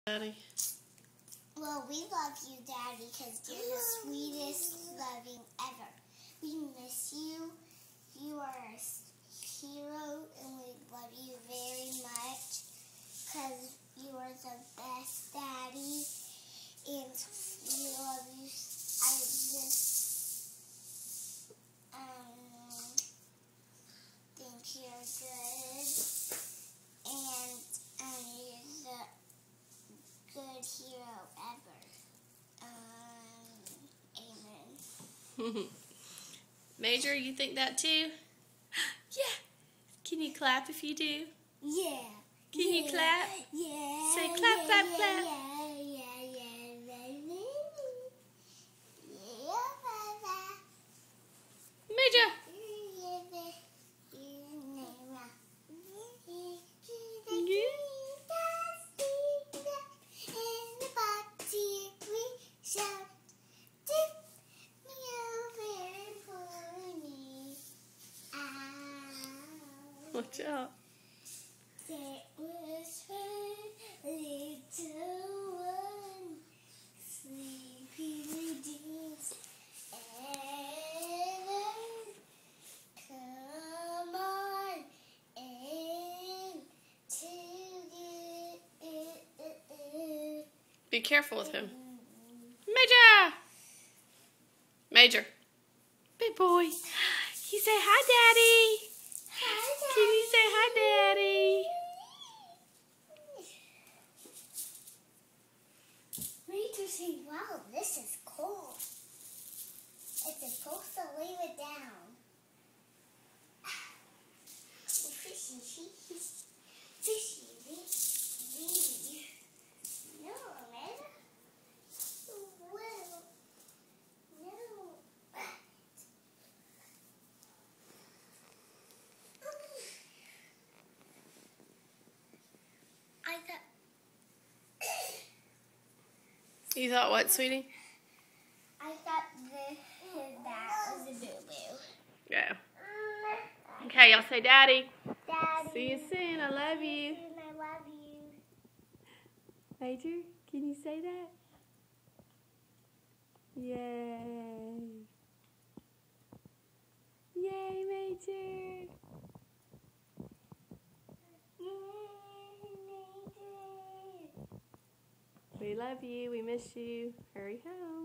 Daddy. Well, we love you, Daddy, because you're the sweetest, loving ever. We miss you. You are a hero, and we love you very much because you are the best, Daddy. And we love you. I just think you're good, and you're the good hero ever. Amen. Major, you think that too? Yeah. Can you clap if you do? Yeah. Can you clap? Yeah. Say clap, clap, clap. Major. Watch out. There was her little one, sleeping dreams ever. Come on into it. Be careful with him. Major! Major. Big boy. You say hi, Daddy. Can you say hi, Daddy? Major saying, wow, this is cool. It's supposed to leave it down. Fishy, fishy, fishy. No, man. Well, no. I thought. You thought what, sweetie? I thought that was a boo-boo. Yeah. Okay, y'all say Daddy. Daddy. See you soon. I love you. I love you. Major, can you say that? Yay. Yay, Major. We love you. We miss you. Hurry home.